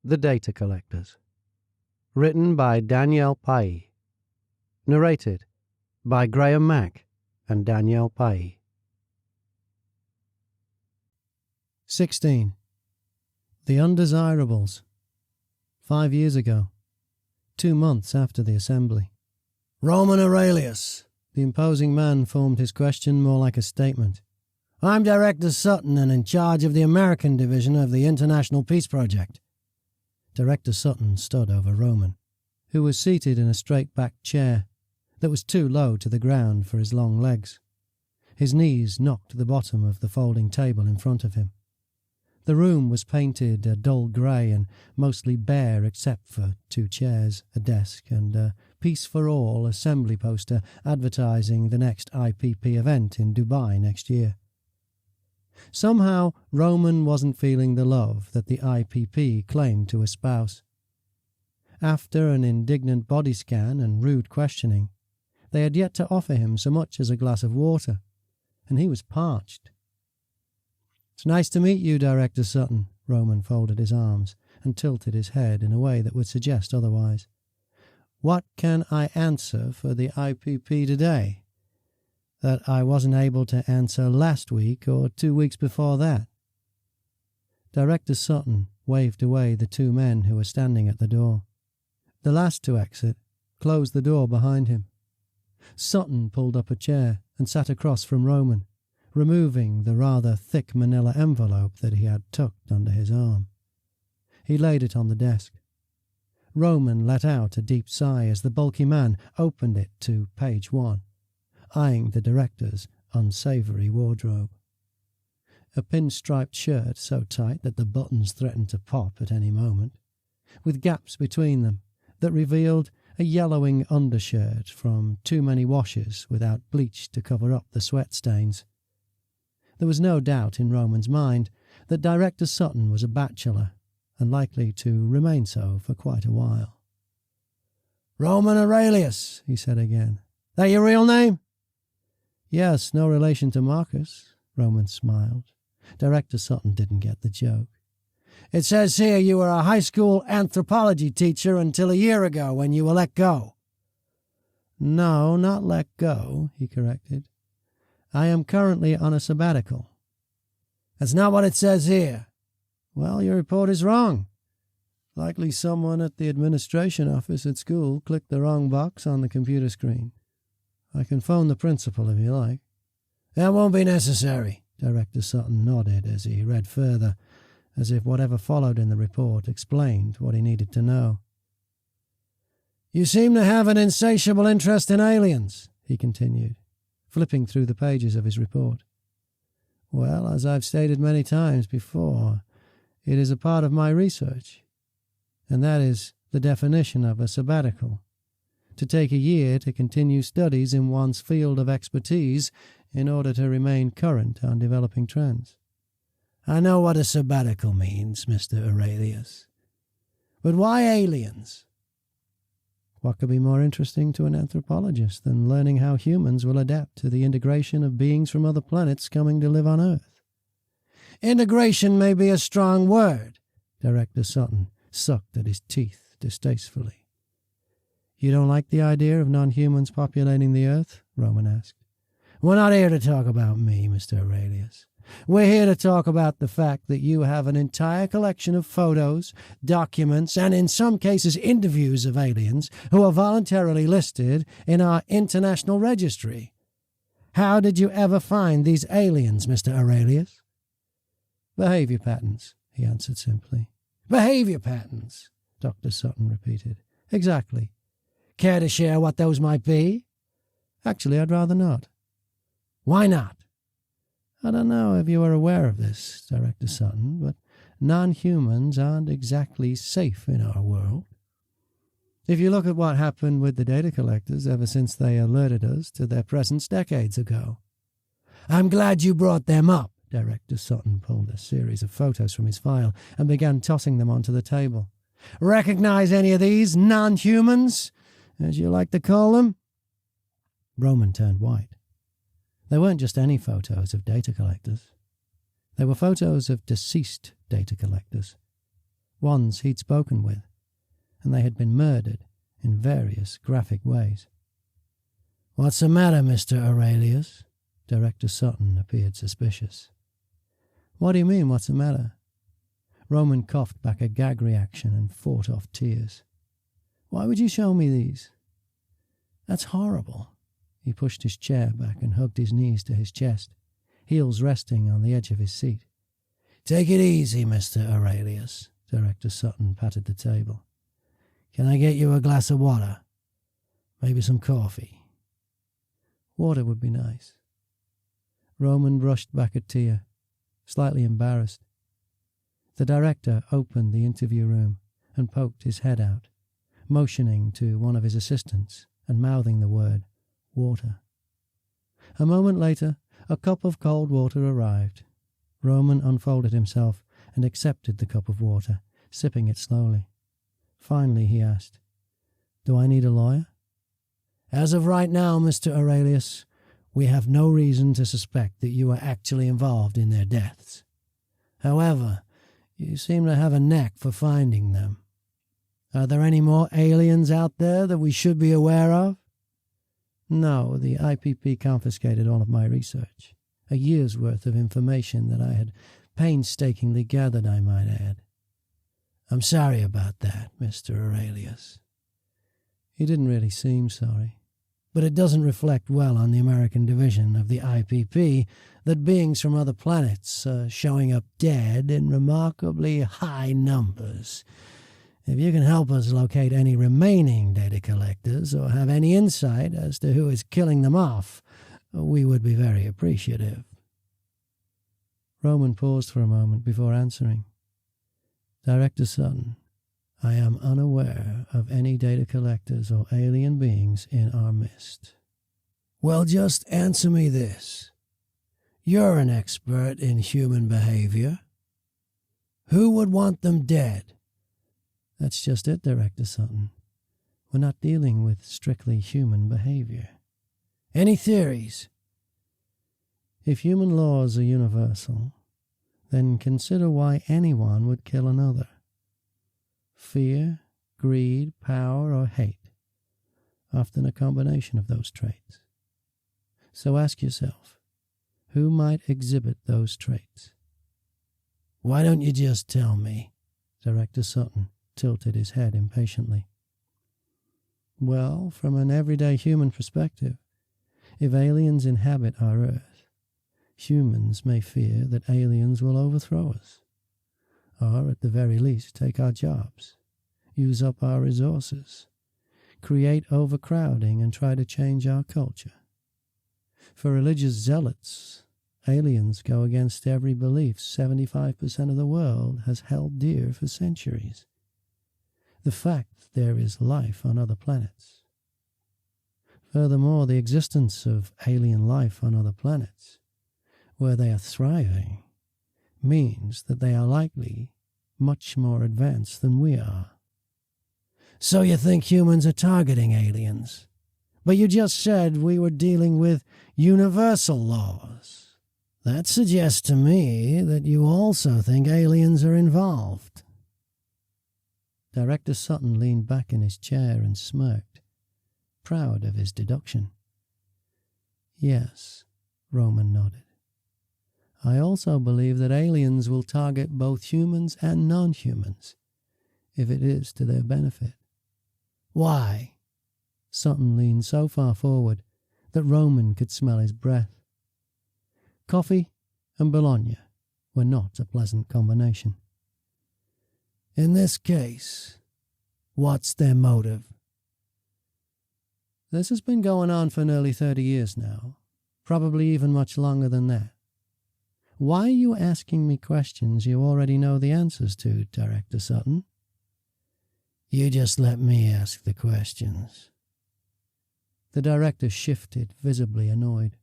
The Data Collectors. Written by Danielle Palli. Narrated by Graham Mack and Danielle Palli. 16. The Undesirables. 5 years ago. 2 months after the assembly. Roman Aurelius. The imposing man formed his question more like a statement. I'm Director Sutton and in charge of the American division of the International Peace Project. Director Sutton stood over Roman, who was seated in a straight-backed chair that was too low to the ground for his long legs. His knees knocked the bottom of the folding table in front of him. The room was painted a dull grey and mostly bare except for 2 chairs, a desk, and a Peace for All assembly poster advertising the next IPP event in Dubai next year. Somehow, Roman wasn't feeling the love that the IPP claimed to espouse. After an indignant body scan and rude questioning, they had yet to offer him so much as a glass of water, and he was parched. "It's nice to meet you, Director Sutton." Roman folded his arms and tilted his head in a way that would suggest otherwise. "What can I answer for the IPP today that I wasn't able to answer last week or 2 weeks before that?" Director Sutton waved away the 2 men who were standing at the door. The last to exit closed the door behind him. Sutton pulled up a chair and sat across from Roman, removing the rather thick manila envelope that he had tucked under his arm. He laid it on the desk. Roman let out a deep sigh as the bulky man opened it to page 1. Eyeing the director's unsavoury wardrobe. A pinstriped shirt so tight that the buttons threatened to pop at any moment, with gaps between them that revealed a yellowing undershirt from too many washes without bleach to cover up the sweat stains. There was no doubt in Roman's mind that Director Sutton was a bachelor and likely to remain so for quite a while. "Roman Aurelius," he said again. "That your real name?" "Yes, no relation to Marcus," Roman smiled. Director Sutton didn't get the joke. "It says here you were a high school anthropology teacher until a year ago when you were let go." "No, not let go," he corrected. "I am currently on a sabbatical." "That's not what it says here." "Well, your report is wrong. Likely someone at the administration office at school clicked the wrong box on the computer screen. I can phone the principal if you like." "That won't be necessary." Director Sutton nodded as he read further, as if whatever followed in the report explained what he needed to know. "You seem to have an insatiable interest in aliens," he continued, flipping through the pages of his report. "Well, as I've stated many times before, it is a part of my research, and that is the definition of a sabbatical. To take a year to continue studies in one's field of expertise in order to remain current on developing trends." "I know what a sabbatical means, Mr. Aurelius. But why aliens?" What could be more interesting to an anthropologist than learning how humans will adapt to the integration of beings from other planets coming to live on Earth? "Integration may be a strong word." Director Sutton sucked at his teeth distastefully. "You don't like the idea of non-humans populating the Earth?" Roman asked. "We're not here to talk about me, Mr. Aurelius. We're here to talk about the fact that you have an entire collection of photos, documents, and in some cases interviews of aliens who are voluntarily listed in our international registry. How did you ever find these aliens, Mr. Aurelius?" "Behavior patterns," he answered simply. "Behavior patterns," Dr. Sutton repeated. "Exactly." "Care to share what those might be?" "Actually, I'd rather not." "Why not?" "I don't know if you are aware of this, Director Sutton, but non-humans aren't exactly safe in our world. If you look at what happened with the data collectors ever since they alerted us to their presence decades ago." "I'm glad you brought them up." Director Sutton pulled a series of photos from his file and began tossing them onto the table. "Recognize any of these non-humans, as you like to call them?" Roman turned white. They weren't just any photos of data collectors. They were photos of deceased data collectors. ones he'd spoken with, and they had been murdered in various graphic ways. "What's the matter, Mr. Aurelius?" Director Sutton appeared suspicious. "What do you mean, what's the matter?" Roman coughed back a gag reaction and fought off tears. "Why would you show me these?" "That's horrible." He pushed his chair back and hugged his knees to his chest, heels resting on the edge of his seat. "Take it easy, Mr. Aurelius." Director Sutton patted the table. "Can I get you a glass of water? Maybe some coffee?" "Water would be nice." Roman brushed back a tear, slightly embarrassed. The director opened the interview room and poked his head out, motioning to one of his assistants and mouthing the word, "water." A moment later, a cup of cold water arrived. Roman unfolded himself and accepted the cup of water, sipping it slowly. Finally, he asked, "Do I need a lawyer?" "As of right now, Mr. Aurelius, we have no reason to suspect that you are actually involved in their deaths. However, you seem to have a knack for finding them. Are there any more aliens out there that we should be aware of?" "No, the IPP confiscated all of my research. A year's worth of information that I had painstakingly gathered, I might add." "I'm sorry about that, Mr. Aurelius." He didn't really seem sorry. "But it doesn't reflect well on the American division of the IPP that beings from other planets are showing up dead in remarkably high numbers. If you can help us locate any remaining data collectors or have any insight as to who is killing them off, we would be very appreciative." Roman paused for a moment before answering. "Director Sutton, I am unaware of any data collectors or alien beings in our midst." "Well, just answer me this. You're an expert in human behavior. Who would want them dead?" "That's just it, Director Sutton. We're not dealing with strictly human behavior." "Any theories?" "If human laws are universal, then consider why anyone would kill another. Fear, greed, power, or hate. Often a combination of those traits. So ask yourself, who might exhibit those traits?" "Why don't you just tell me?" Director Sutton tilted his head impatiently. "Well, from an everyday human perspective, if aliens inhabit our Earth, humans may fear that aliens will overthrow us, or at the very least take our jobs, use up our resources, create overcrowding and try to change our culture. For religious zealots, aliens go against every belief 75% of the world has held dear for centuries. The fact that there is life on other planets. Furthermore, the existence of alien life on other planets, where they are thriving, means that they are likely much more advanced than we are." "So you think humans are targeting aliens? But you just said we were dealing with universal laws. That suggests to me that you also think aliens are involved." Director Sutton leaned back in his chair and smirked, proud of his deduction. "Yes," Roman nodded. "I also believe that aliens will target both humans and non-humans, if it is to their benefit." "Why?" Sutton leaned so far forward that Roman could smell his breath. Coffee and Bologna were not a pleasant combination. "In this case, what's their motive?" "This has been going on for nearly 30 years now, probably even much longer than that. Why are you asking me questions you already know the answers to, Director Sutton?" "You just let me ask the questions." The director shifted, visibly annoyed.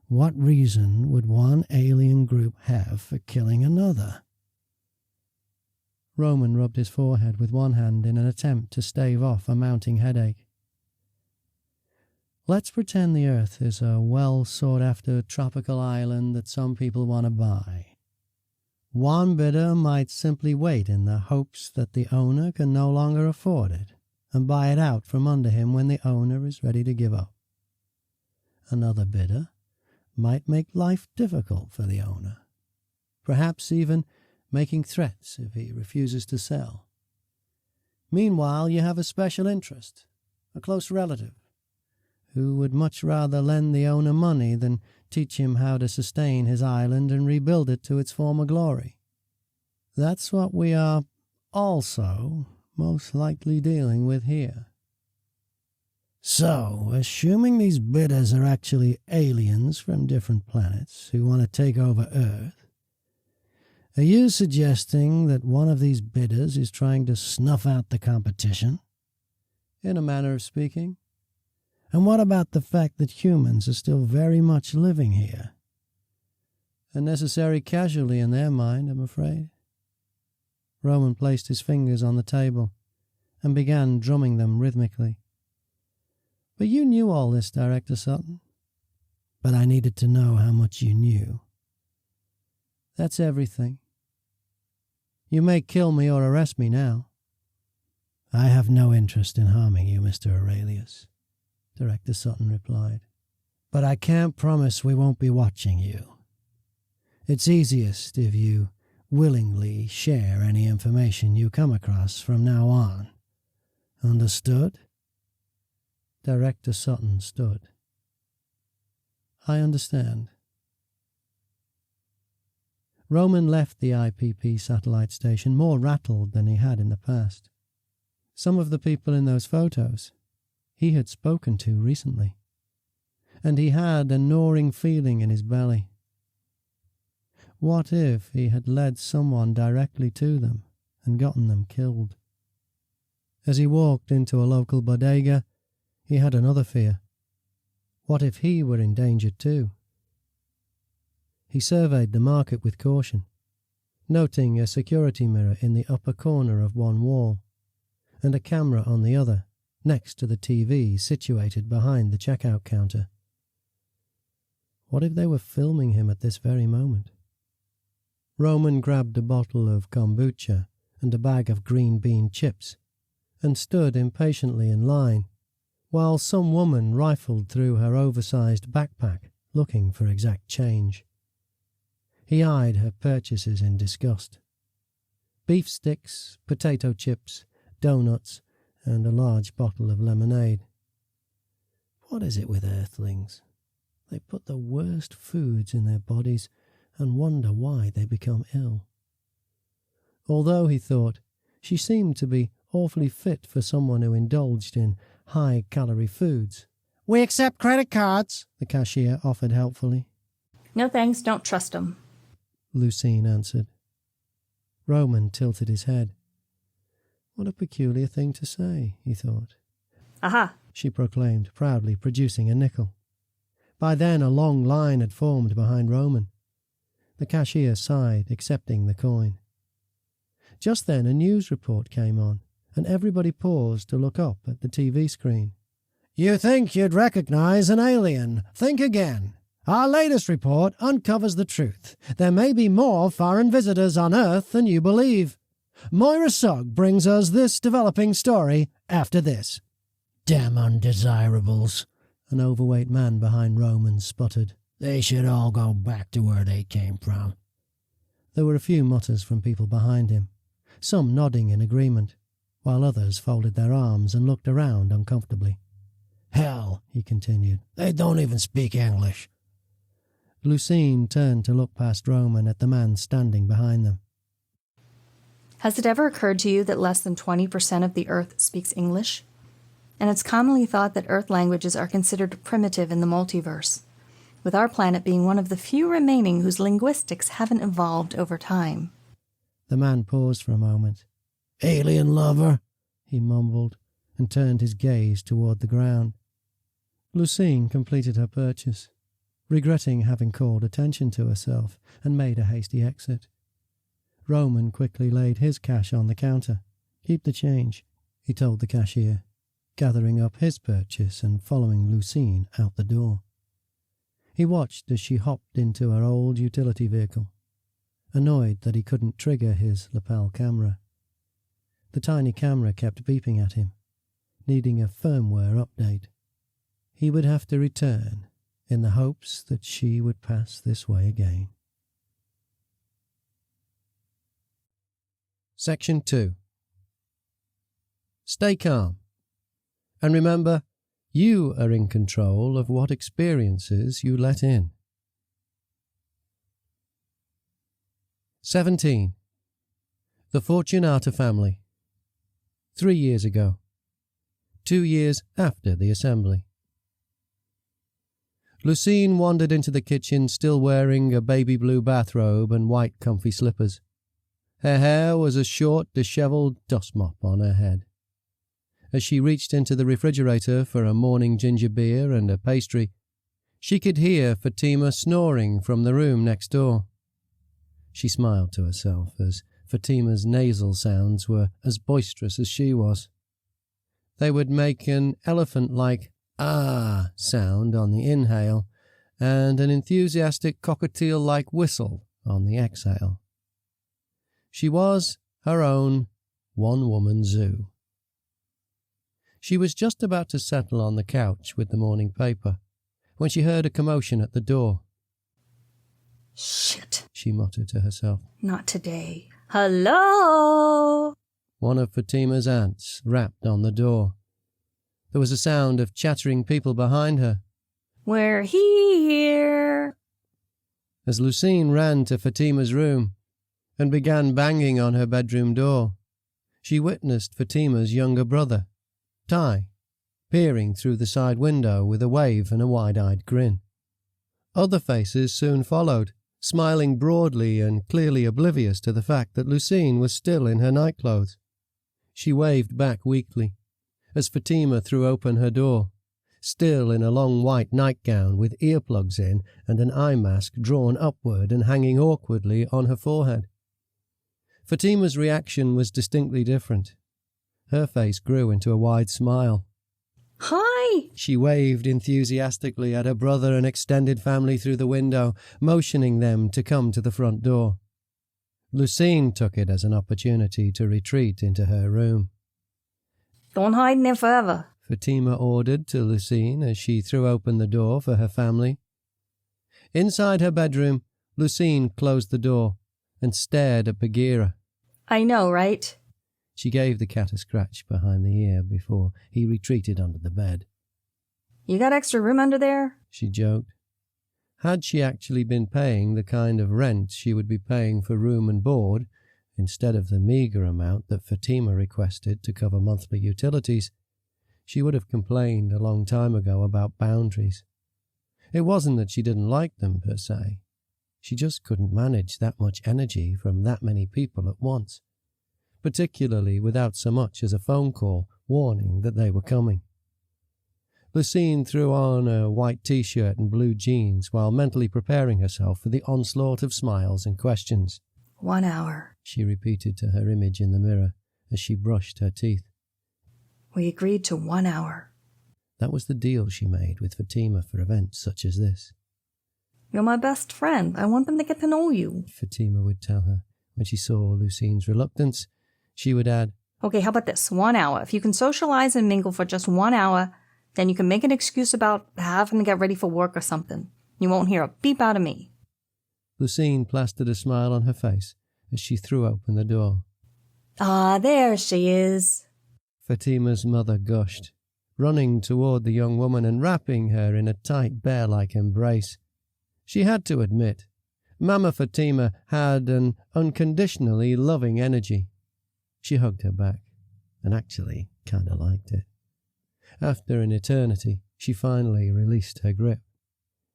"What reason would one alien group have for killing another?" Roman rubbed his forehead with one hand in an attempt to stave off a mounting headache. "Let's pretend the Earth is a well-sought-after tropical island that some people want to buy. One bidder might simply wait in the hopes that the owner can no longer afford it and buy it out from under him when the owner is ready to give up. Another bidder might make life difficult for the owner, perhaps even making threats if he refuses to sell. Meanwhile, you have a special interest, a close relative, who would much rather lend the owner money than teach him how to sustain his island and rebuild it to its former glory. That's what we are also most likely dealing with here. So, assuming these bidders are actually aliens from different planets who want to take over Earth, are you suggesting that one of these bidders is trying to snuff out the competition? In a manner of speaking. And what about the fact that humans are still very much living here? A necessary casualty in their mind, I'm afraid. Roman placed his fingers on the table and began drumming them rhythmically. But you knew all this, Director Sutton. But I needed to know how much you knew. That's everything. You may kill me or arrest me now. I have no interest in harming you, Mr. Aurelius, Director Sutton replied. But I can't promise we won't be watching you. It's easiest if you willingly share any information you come across from now on. Understood? Director Sutton stood. I understand. Roman left the IPP satellite station more rattled than he had in the past. Some of the people in those photos he had spoken to recently, and he had a gnawing feeling in his belly. What if he had led someone directly to them and gotten them killed? As he walked into a local bodega, he had another fear. What if he were endangered too? He surveyed the market with caution, noting a security mirror in the upper corner of one wall, and a camera on the other, next to the TV situated behind the checkout counter. What if they were filming him at this very moment? Roman grabbed a bottle of kombucha and a bag of green bean chips, and stood impatiently in line, while some woman rifled through her oversized backpack looking for exact change. He eyed her purchases in disgust. Beef sticks, potato chips, donuts, and a large bottle of lemonade. What is it with earthlings? They put the worst foods in their bodies and wonder why they become ill. Although, he thought, she seemed to be awfully fit for someone who indulged in high-calorie foods. We accept credit cards, the cashier offered helpfully. No thanks, don't trust 'em, Lucine answered. Roman tilted his head. What a peculiar thing to say, he thought. Aha! She proclaimed, proudly producing a nickel. By then a long line had formed behind Roman. The cashier sighed, accepting the coin. Just then a news report came on, and everybody paused to look up at the TV screen. You think you'd recognize an alien? Think again. Our latest report uncovers the truth. There may be more foreign visitors on Earth than you believe. Moira Sugg brings us this developing story after this. Damn undesirables, an overweight man behind Roman sputtered. They should all go back to where they came from. There were a few mutters from people behind him, some nodding in agreement, while others folded their arms and looked around uncomfortably. Hell, he continued, they don't even speak English. Lucine turned to look past Roman at the man standing behind them. Has it ever occurred to you that less than 20% of the Earth speaks English? And it's commonly thought that Earth languages are considered primitive in the multiverse, with our planet being one of the few remaining whose linguistics haven't evolved over time. The man paused for a moment. Alien lover, he mumbled, and turned his gaze toward the ground. Lucine completed her purchase, regretting having called attention to herself, and made a hasty exit. Roman quickly laid his cash on the counter. Keep the change, he told the cashier, gathering up his purchase and following Lucine out the door. He watched as she hopped into her old utility vehicle. annoyed that he couldn't trigger his lapel camera. The tiny camera kept beeping at him, needing a firmware update. He would have to return in the hopes that she would pass this way again. Section 2. Stay calm. And remember, you are in control of what experiences you let in. 17. The Fortunata family. 3 years ago. 2 years after the assembly. Lucine wandered into the kitchen still wearing a baby blue bathrobe and white comfy slippers. Her hair was a short, dishevelled dust mop on her head. As she reached into the refrigerator for a morning ginger beer and a pastry, she could hear Fatima snoring from the room next door. She smiled to herself as Fatima's nasal sounds were as boisterous as she was. They would make an elephant-like ah sound on the inhale and an enthusiastic cockatiel-like whistle on the exhale. She was her own one-woman zoo. She was just about to settle on the couch with the morning paper when she heard a commotion at the door. Shit, she muttered to herself. Not today. Hello? One of Fatima's aunts rapped on the door. There was a sound of chattering people behind her. We're here. As Lucine ran to Fatima's room and began banging on her bedroom door, she witnessed Fatima's younger brother, Ty, peering through the side window with a wave and a wide-eyed grin. Other faces soon followed, smiling broadly and clearly oblivious to the fact that Lucine was still in her nightclothes. She waved back weakly as Fatima threw open her door, still in a long white nightgown with earplugs in and an eye mask drawn upward and hanging awkwardly on her forehead. Fatima's reaction was distinctly different. Her face grew into a wide smile. Hi! She waved enthusiastically at her brother and extended family through the window, motioning them to come to the front door. Lucine took it as an opportunity to retreat into her room. Don't hide in there forever, Fatima ordered to Lucine as she threw open the door for her family. Inside her bedroom, Lucine closed the door and stared at Bagheera. I know, right? She gave the cat a scratch behind the ear before he retreated under the bed. You got extra room under there? She joked. Had she actually been paying the kind of rent she would be paying for room and board, instead of the meagre amount that Fatima requested to cover monthly utilities, she would have complained a long time ago about boundaries. It wasn't that she didn't like them, per se. She just couldn't manage that much energy from that many people at once, particularly without so much as a phone call warning that they were coming. Lucine threw on a white t-shirt and blue jeans while mentally preparing herself for the onslaught of smiles and questions. 1 hour, she repeated to her image in the mirror as she brushed her teeth. We agreed to 1 hour. That was the deal she made with Fatima for events such as this. You're my best friend. I want them to get to know you, Fatima would tell her. When she saw Lucine's reluctance, she would add, Okay, how about this? 1 hour. If you can socialize and mingle for just 1 hour, then you can make an excuse about having to get ready for work or something. You won't hear a beep out of me. Lucine plastered a smile on her face as she threw open the door. Ah, there she is. Fatima's mother gushed, running toward the young woman and wrapping her in a tight bear-like embrace. She had to admit, Mama Fatima had an unconditionally loving energy. She hugged her back, and actually kind of liked it. After an eternity, she finally released her grip.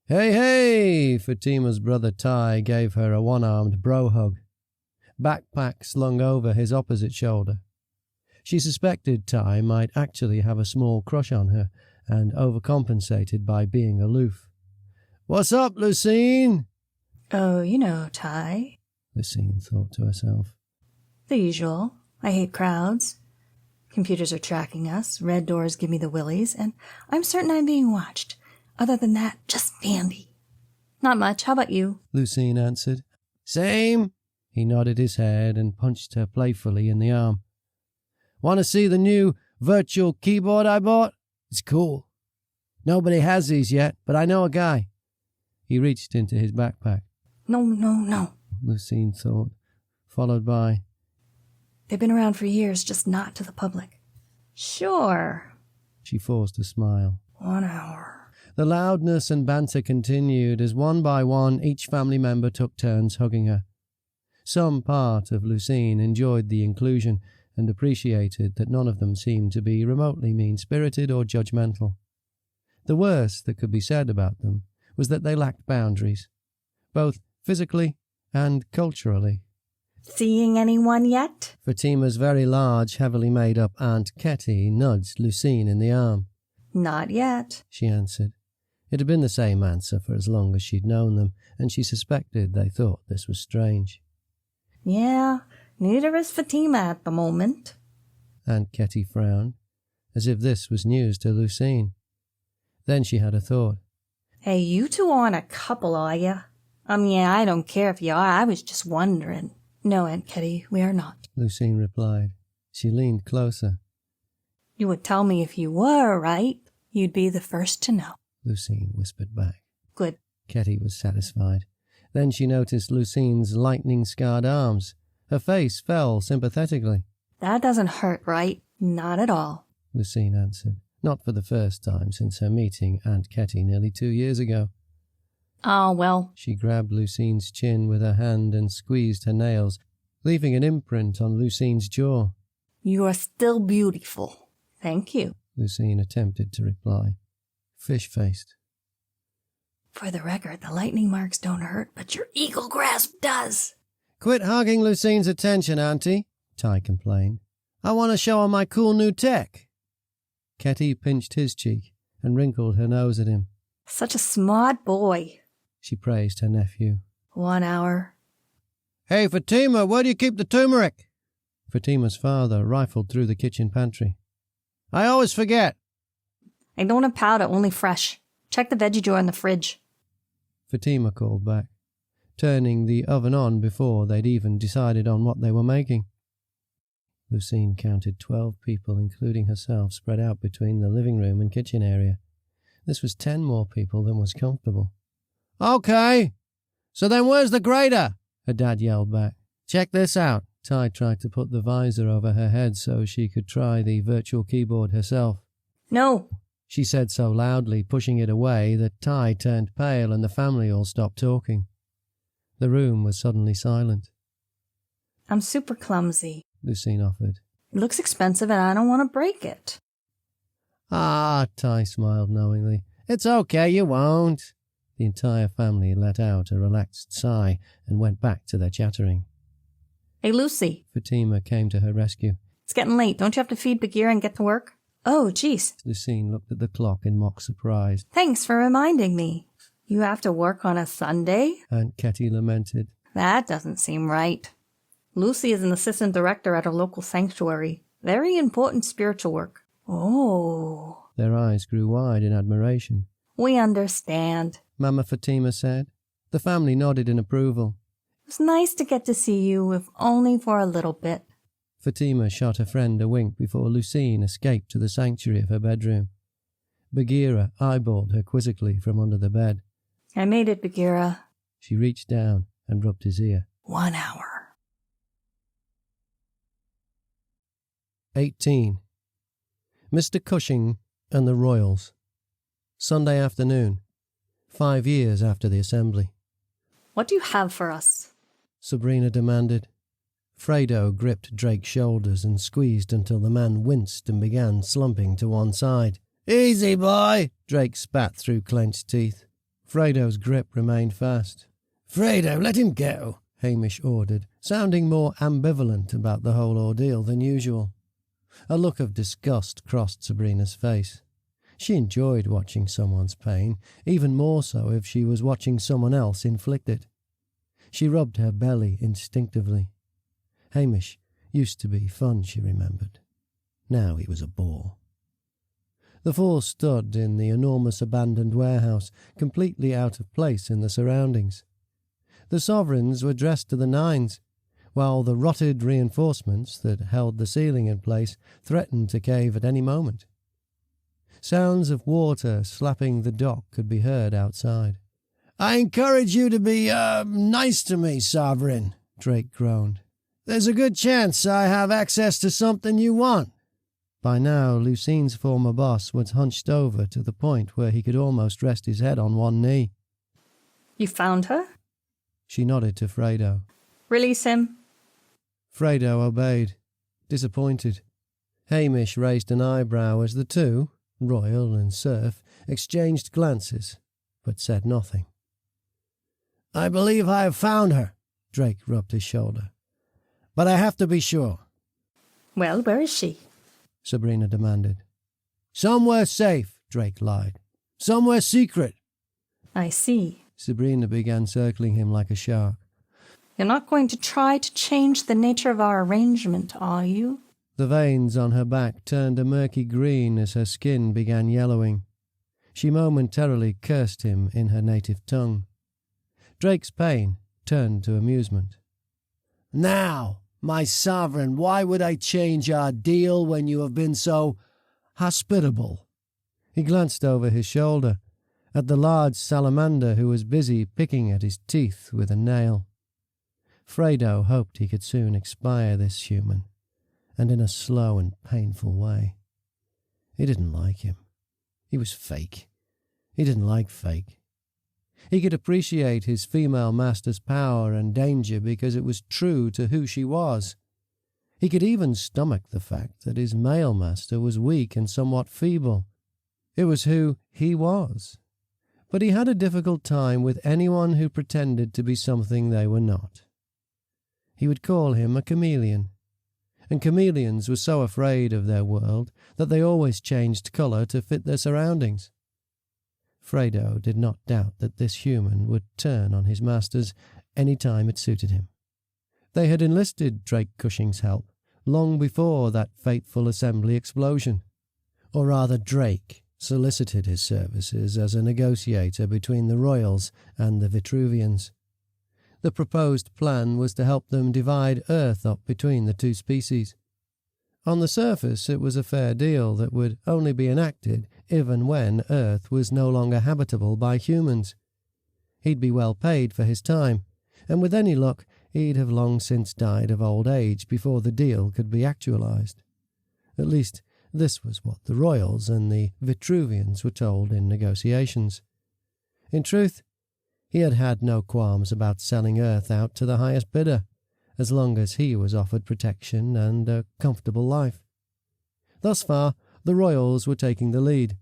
Hey, hey! Fatima's brother Ty gave her a one-armed bro hug, backpack slung over his opposite shoulder. She suspected Ty might actually have a small crush on her and overcompensated by being aloof. What's up, Lucine? Oh, you know, Ty. Lucine thought to herself. The usual. I hate crowds. Computers are tracking us, red doors give me the willies, and I'm certain I'm being watched. Other than that, just dandy. Not much. How about you? Lucine answered. Same. He nodded his head and punched her playfully in the arm. Want to see the new virtual keyboard I bought? It's cool. Nobody has these yet, but I know a guy. He reached into his backpack. No, Lucine thought, followed by, they've been around for years, just not to the public. Sure. She forced a smile. 1 hour. The loudness and banter continued as one by one each family member took turns hugging her. Some part of Lucine enjoyed the inclusion and appreciated that none of them seemed to be remotely mean-spirited or judgmental. The worst that could be said about them was that they lacked boundaries, both physically and culturally. Seeing anyone yet? Fatima's very large, heavily made-up Aunt Ketty nudged Lucine in the arm. Not yet, she answered. It had been the same answer for as long as she'd known them, and she suspected they thought this was strange. Yeah, neither is Fatima at the moment. Aunt Ketty frowned, as if this was news to Lucine. Then she had a thought. Hey, you two aren't a couple, are you? Yeah, I don't care if you are, I was just wondering. No, Aunt Ketty, we are not, Lucine replied. She leaned closer. You would tell me if you were, right? You'd be the first to know, Lucine whispered back. Good. Ketty was satisfied. Then she noticed Lucine's lightning-scarred arms. Her face fell sympathetically. That doesn't hurt, right? Not at all, Lucine answered, not for the first time since her meeting Aunt Ketty nearly 2 years ago. Oh, well. She grabbed Lucine's chin with her hand and squeezed her nails, leaving an imprint on Lucine's jaw. You are still beautiful. Thank you, Lucine attempted to reply, fish-faced. For the record, the lightning marks don't hurt, but your eagle grasp does. Quit hogging Lucine's attention, Auntie, Ty complained. I want to show her my cool new tech. Ketty pinched his cheek and wrinkled her nose at him. Such a smart boy, she praised her nephew. 1 hour. Hey, Fatima, where do you keep the turmeric? Fatima's father rifled through the kitchen pantry. I always forget. I don't have powder, only fresh. Check the veggie drawer in the fridge. Fatima called back, turning the oven on before they'd even decided on what they were making. Lucine counted 12 people, including herself, spread out between the living room and kitchen area. This was 10 more people than was comfortable. Okay, so then where's the grater? Her dad yelled back. Check this out. Ty tried to put the visor over her head so she could try the virtual keyboard herself. No, she said so loudly, pushing it away, that Ty turned pale and the family all stopped talking. The room was suddenly silent. I'm super clumsy, Lucine offered. It looks expensive and I don't want to break it. Ah, Ty smiled knowingly. It's okay, you won't. The entire family let out a relaxed sigh and went back to their chattering. Hey, Lucy. Fatima came to her rescue. It's getting late. Don't you have to feed Bagheera and get to work? Oh, geez. Lucine looked at the clock in mock surprise. Thanks for reminding me. You have to work on a Sunday? Aunt Ketty lamented. That doesn't seem right. Lucy is an assistant director at a local sanctuary. Very important spiritual work. Oh. Their eyes grew wide in admiration. We understand, Mama Fatima said. The family nodded in approval. It was nice to get to see you, if only for a little bit. Fatima shot her friend a wink before Lucine escaped to the sanctuary of her bedroom. Bagheera eyeballed her quizzically from under the bed. I made it, Bagheera. She reached down and rubbed his ear. 1 hour. 18. Mr. Cushing and the Royals. Sunday afternoon, 5 years after the assembly. What do you have for us? Sabrina demanded. Fredo gripped Drake's shoulders and squeezed until the man winced and began slumping to one side. Easy, boy, Drake spat through clenched teeth. Fredo's grip remained fast. Fredo, let him go, Hamish ordered, sounding more ambivalent about the whole ordeal than usual. A look of disgust crossed Sabrina's face. She enjoyed watching someone's pain, even more so if she was watching someone else inflict it. She rubbed her belly instinctively. Hamish used to be fun, she remembered. Now he was a bore. The four stood in the enormous abandoned warehouse, completely out of place in the surroundings. The sovereigns were dressed to the nines, while the rotted reinforcements that held the ceiling in place threatened to cave at any moment. Sounds of water slapping the dock could be heard outside. "I encourage you to be, nice to me, Sovereign," Drake groaned. "There's a good chance I have access to something you want." By now, Lucine's former boss was hunched over to the point where he could almost rest his head on one knee. You found her? She nodded to Fredo. Release him. Fredo obeyed, disappointed. Hamish raised an eyebrow as the two, Royal and Serf, exchanged glances, but said nothing. "I believe I have found her," Drake rubbed his shoulder. "But I have to be sure." Well, where is she? Sabrina demanded. "Somewhere safe," Drake lied. "Somewhere secret." I see. Sabrina began circling him like a shark. You're not going to try to change the nature of our arrangement, are you? The veins on her back turned a murky green as her skin began yellowing. She momentarily cursed him in her native tongue. Drake's pain turned to amusement. "Now, my Sovereign, why would I change our deal when you have been so hospitable?" He glanced over his shoulder at the large salamander who was busy picking at his teeth with a nail. Fredo hoped he could soon expire this human, and in a slow and painful way. He didn't like him. He was fake. He didn't like fake. He could appreciate his female master's power and danger because it was true to who she was. He could even stomach the fact that his male master was weak and somewhat feeble. It was who he was. But he had a difficult time with anyone who pretended to be something they were not. He would call him a chameleon, and chameleons were so afraid of their world that they always changed colour to fit their surroundings. Fredo did not doubt that this human would turn on his masters any time it suited him. They had enlisted Drake Cushing's help long before that fateful assembly explosion. Or rather, Drake solicited his services as a negotiator between the Royals and the Vitruvians. The proposed plan was to help them divide Earth up between the two species. On the surface, it was a fair deal that would only be enacted if and when Earth was no longer habitable by humans. He'd be well paid for his time, and with any luck, he'd have long since died of old age before the deal could be actualized. At least, this was what the Royals and the Vitruvians were told in negotiations. In truth, he had had no qualms about selling Earth out to the highest bidder, as long as he was offered protection and a comfortable life. Thus far, the Royals were taking the lead,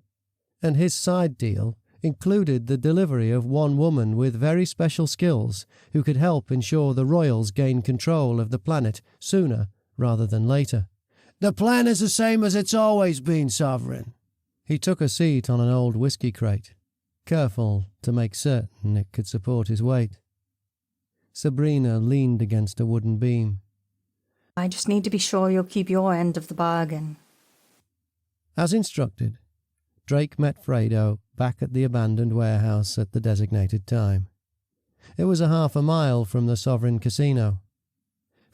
and his side deal included the delivery of one woman with very special skills who could help ensure the Royals gained control of the planet sooner rather than later. "The plan is the same as it's always been, Sovereign." He took a seat on an old whiskey crate, careful to make certain it could support his weight. Sabrina leaned against a wooden beam. I just need to be sure you'll keep your end of the bargain. As instructed, Drake met Fredo back at the abandoned warehouse at the designated time. It was a half a mile from the Sovereign Casino.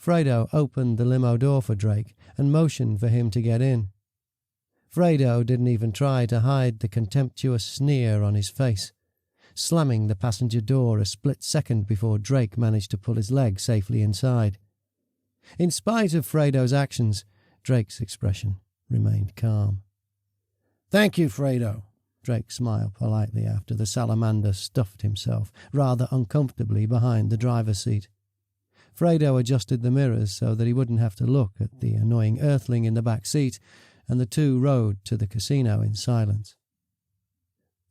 Fredo opened the limo door for Drake and motioned for him to get in. Fredo didn't even try to hide the contemptuous sneer on his face, slamming the passenger door a split second before Drake managed to pull his leg safely inside. In spite of Fredo's actions, Drake's expression remained calm. "Thank you, Fredo." Drake smiled politely after the salamander stuffed himself rather uncomfortably behind the driver's seat. Fredo adjusted the mirrors so that he wouldn't have to look at the annoying earthling in the back seat, and the two rode to the casino in silence.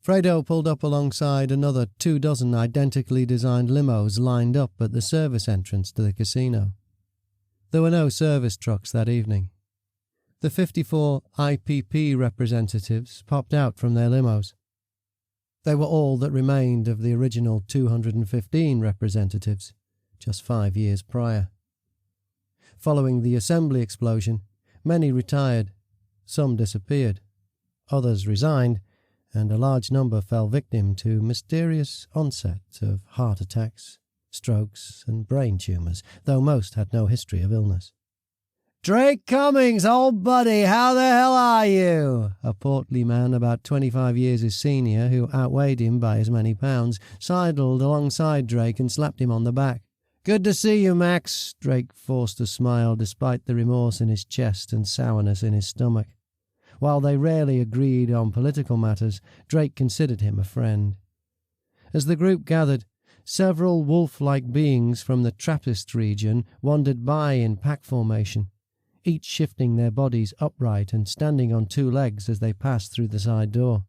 Fredo pulled up alongside another 24 identically designed limos lined up at the service entrance to the casino. There were no service trucks that evening. The 54 IPP representatives popped out from their limos. They were all that remained of the original 215 representatives, just 5 years prior. Following the assembly explosion, many retired, some disappeared, others resigned, and a large number fell victim to mysterious onset of heart attacks strokes and brain tumours, though most had no history of illness. "Drake Cummings, old buddy, how the hell are you?" A portly man about 25 years his senior, who outweighed him by as many pounds, sidled alongside Drake and slapped him on the back. "Good to see you, Max." Drake forced a smile despite the remorse in his chest and sourness in his stomach. While they rarely agreed on political matters, Drake considered him a friend. As the group gathered, several wolf-like beings from the Trappist region wandered by in pack formation, each shifting their bodies upright and standing on 2 legs as they passed through the side door.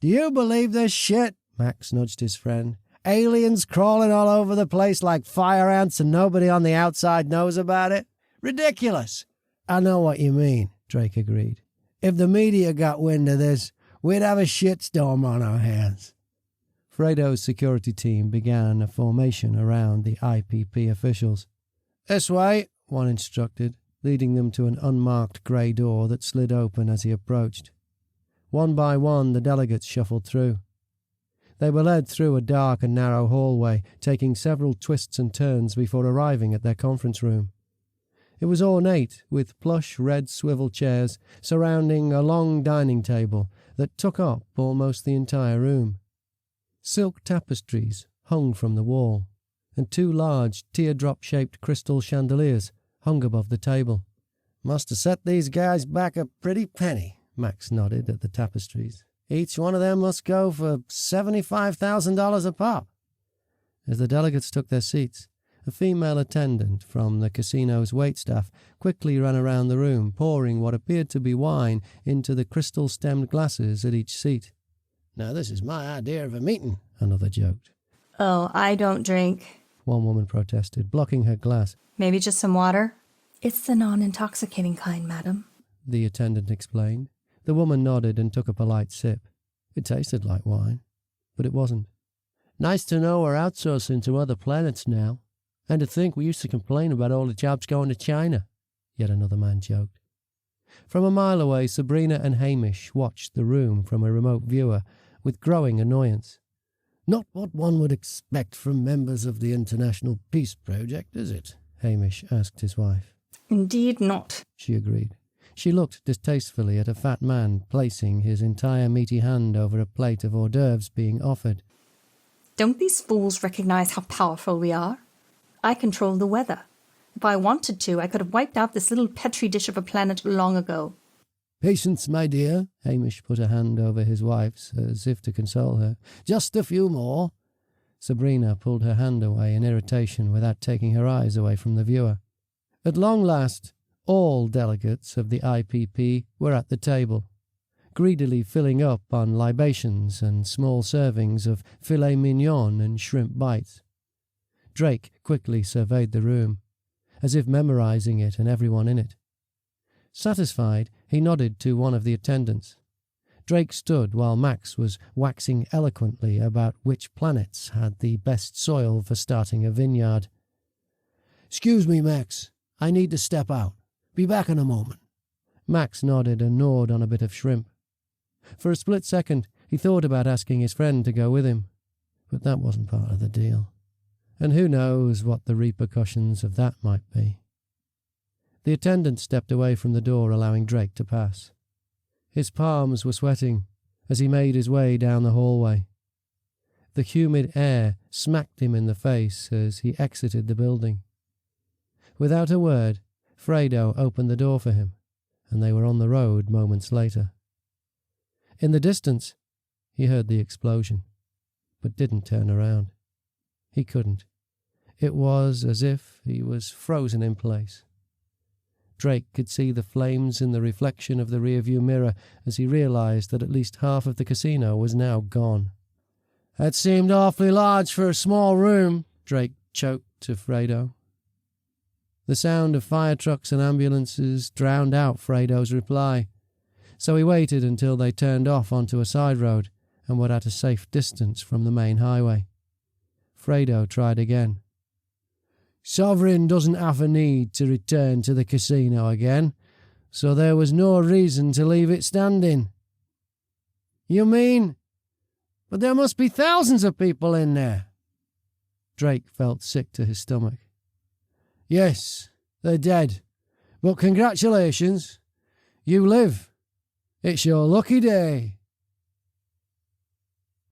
"Do you believe this shit?" Max nudged his friend. "Aliens crawling all over the place like fire ants and nobody on the outside knows about it? Ridiculous!" "I know what you mean," Drake agreed. "If the media got wind of this, we'd have a shitstorm on our hands." Fredo's security team began a formation around the IPP officials. "This way," one instructed, leading them to an unmarked grey door that slid open as he approached. One by one, the delegates shuffled through. They were led through a dark and narrow hallway, taking several twists and turns before arriving at their conference room. It was ornate, with plush red swivel chairs surrounding a long dining table that took up almost the entire room. Silk tapestries hung from the wall, and 2 large teardrop-shaped crystal chandeliers hung above the table. "Must have set these guys back a pretty penny," Max nodded at the tapestries. "Each one of them must go for $75,000 a pop." As the delegates took their seats, a female attendant from the casino's waitstaff quickly ran around the room, pouring what appeared to be wine into the crystal-stemmed glasses at each seat. "Now this is my idea of a meeting," another joked. "Oh, I don't drink," one woman protested, blocking her glass. "Maybe just some water?" "It's the non-intoxicating kind, madam," the attendant explained. The woman nodded and took a polite sip. It tasted like wine, but it wasn't. "Nice to know we're outsourcing to other planets now. And to think we used to complain about all the jobs going to China," yet another man joked. From a mile away, Sabrina and Hamish watched the room from a remote viewer with growing annoyance. "Not what one would expect from members of the International Peace Project, is it?" Hamish asked his wife. "Indeed not," she agreed. She looked distastefully at a fat man placing his entire meaty hand over a plate of hors d'oeuvres being offered. "Don't these fools recognize how powerful we are? I control the weather. If I wanted to, I could have wiped out this little petri dish of a planet long ago." "Patience, my dear." Hamish put a hand over his wife's, as if to console her. "Just a few more." Sabrina pulled her hand away in irritation without taking her eyes away from the viewer. At long last, all delegates of the IPP were at the table, greedily filling up on libations and small servings of filet mignon and shrimp bites. Drake quickly surveyed the room, as if memorizing it and everyone in it. Satisfied, he nodded to one of the attendants. Drake stood while Max was waxing eloquently about which planets had the best soil for starting a vineyard. "Excuse me, Max. I need to step out. Be back in a moment." Max nodded and gnawed on a bit of shrimp. For a split second, he thought about asking his friend to go with him, but that wasn't part of the deal. And who knows what the repercussions of that might be. The attendant stepped away from the door, allowing Drake to pass. His palms were sweating as he made his way down the hallway. The humid air smacked him in the face as he exited the building. Without a word, Fredo opened the door for him, and they were on the road moments later. In the distance, he heard the explosion, but didn't turn around. He couldn't. It was as if he was frozen in place. Drake could see the flames in the reflection of the rearview mirror as he realized that at least half of the casino was now gone. "That seemed awfully large for a small room," Drake choked to Fredo. The sound of fire trucks and ambulances drowned out Fredo's reply, so he waited until they turned off onto a side road and were at a safe distance from the main highway. Fredo tried again. "Sovereign doesn't have a need to return to the casino again, so there was no reason to leave it standing." "You mean? But there must be thousands of people in there." Drake felt sick to his stomach. Yes, they're dead. But congratulations. You live. It's your lucky day.